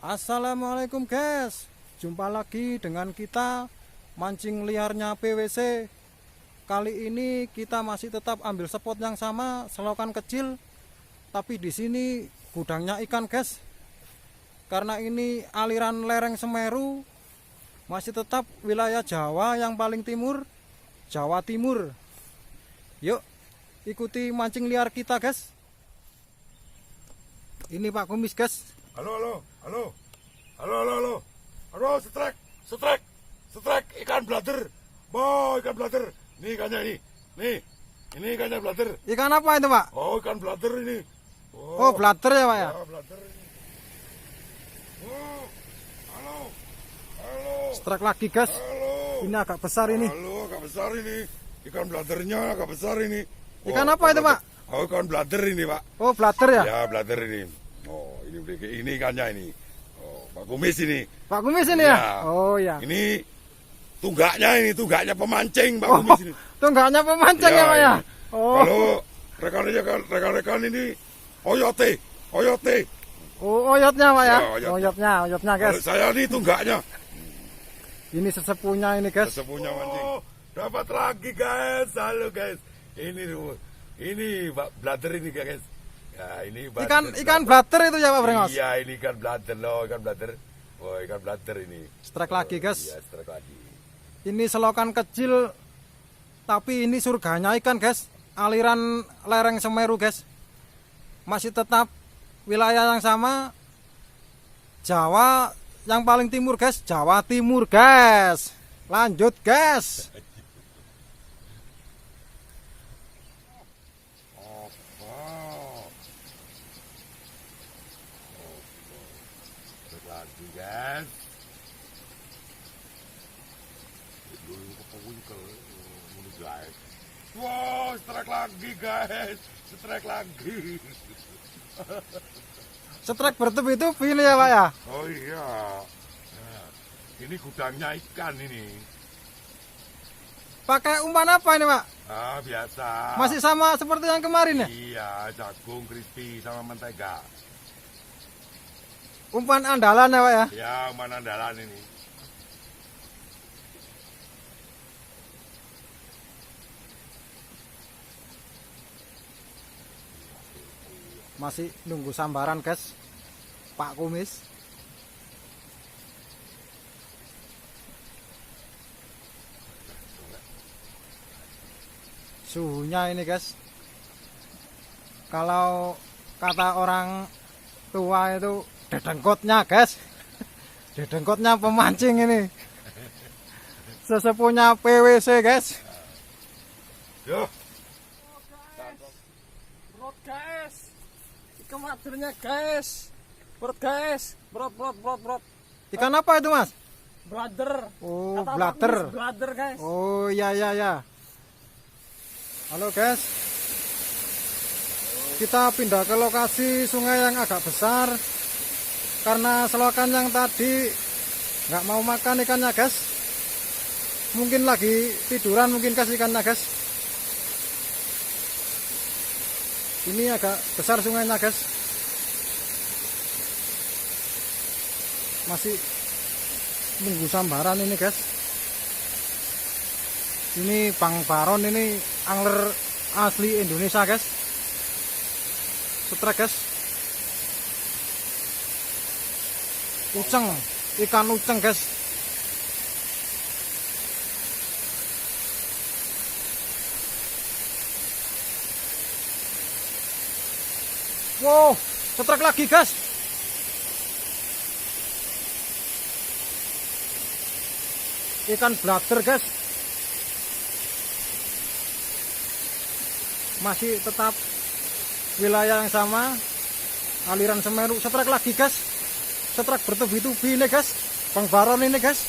Assalamualaikum guys, jumpa lagi dengan kita mancing liarnya PWC. Kali ini kita masih tetap ambil spot yang sama, selokan kecil, tapi di sini gudangnya ikan guys. Karena ini aliran lereng Semeru, masih tetap wilayah Jawa yang paling timur, Jawa Timur. Yuk ikuti mancing liar kita guys. Ini Pak Kumis guys. Halo, setrek, ikan blader, ikan blader, ini ikannya ini ikannya blader. Ikan apa itu Pak? Oh, ikan blader ini. Oh, blader ya Pak ya? Ya, blader ini. Oh, halo, Strike lagi guys. halo. Ini agak besar ini. Halo, agak besar ini, ikan bladernya agak besar ini. Ikan apa itu Pak? Oh, ikan blader ini Pak. Oh, blader ya? Ya, blader ini. Oh, ini ikannya ini. Oh, Pak Kumis ini. Pak Kumis ini ya? Ya. Oh ya. Ini tunggaknya pemancing Pak Oh, Kumis ini. tunggaknya pemancing ya Pak ya? ini. Oh. Kalau rekan-rekan ini oyote. Oh, oyotnya Pak ya? Ya, Oyotnya Kalau guys. saya ini tunggaknya. Ini sesepunya ini guys. Sepunya mancing. Oh, dapat lagi guys. Halo guys. Ini Pak blader ini guys. Ya, ini Ikan blader itu ya Pak Brengos? Iya, ini ikan blader loh, ikan blader. Oh, ikan blader ini. Strike lagi guys. Iya, strike lagi. Ini selokan kecil, tapi ini surganya ikan guys. Aliran lereng Semeru guys. Masih tetap wilayah yang sama, Jawa yang paling timur guys, Jawa Timur guys. Lanjut guys. Lagi guys. Wow, strike lagi guys. Strike lagi. Strike bertubi-tubi ini ya Pak ya? Oh iya. Nah, ini gudangnya ikan ini. Pakai umpan apa ini Pak? Ah, biasa. Masih sama seperti yang kemarin ya? Iya, jagung crispy sama mentega. Umpan andalan ya Pak ya? Ya, mana andalan ini. Masih nunggu sambaran guys, Pak Kumis. Suhunya ini guys, kalau kata orang tua itu dedengkotnya guys, dedengkotnya pemancing ini, sesepunya PWC guys. Yo, Brot guys, ikan madernya guys, brot. Ikan apa itu mas? Blader. Oh, Kata blader. Pak Kumis, blader guys. Oh ya. Halo guys, kita pindah ke lokasi sungai yang agak besar karena selokan yang tadi nggak mau makan ikannya guys. Mungkin lagi tiduran mungkin guys ikannya guys. Ini agak besar sungainya guys. Masih nunggu sambaran ini guys. Ini Bang Baron, ini angler asli Indonesia guys. Strike guys. Uceng, ikan uceng guys. Wow, strike lagi guys. Ikan blader guys. Masih tetap wilayah yang sama, aliran Semeru. Strike lagi guys. Strike bertubi-tubi ini guys, Bang Baron ini guys.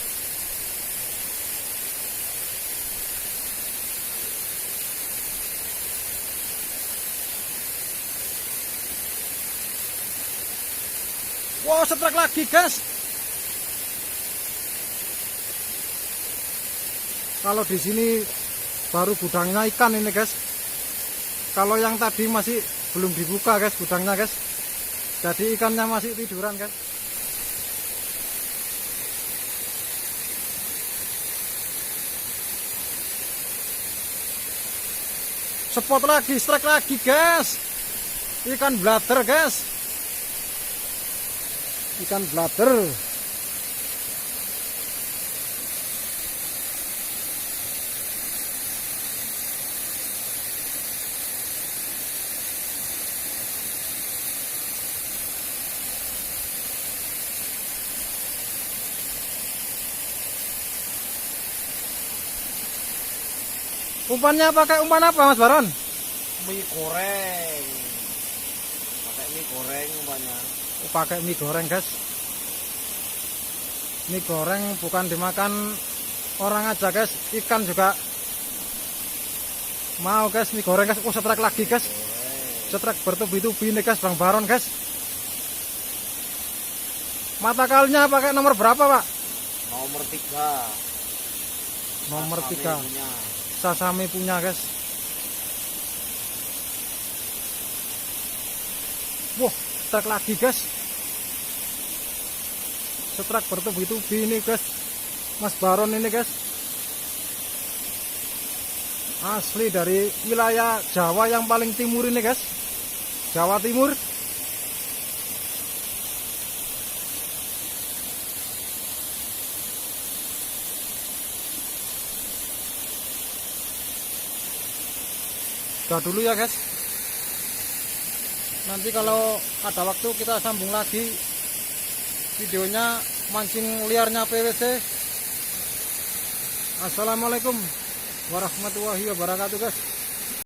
Wow, strike lagi guys. Kalau di sini baru gudangnya ikan ini guys. Kalau yang tadi masih belum dibuka guys gudangnya guys. Jadi ikannya masih tiduran guys. Spot lagi, strike lagi guys. Ikan blader guys. Ikan blader. Umpannya pakai umpan apa Mas Baron? Mie goreng. Pakai mie goreng umpamanya. Pakai mie goreng guys. Mie goreng bukan dimakan orang aja guys, ikan juga mau guys mie goreng guys. Oh, strike lagi guys. Strike bertubi-tubi nih guys Bang Baron guys. Mata kalinya pakai nomor berapa Pak? Nomor 3. Nomor 3. Punya. Sasami punya guys. Wah, strike lagi guys. Strike bertubi-tubi ini guys. Mas Baron ini guys. Asli dari wilayah Jawa yang paling timur ini guys. Jawa Timur. Udah dulu ya guys. Nanti kalau ada waktu kita sambung lagi videonya mancing liarnya PWC. Assalamualaikum warahmatullahi wabarakatuh guys.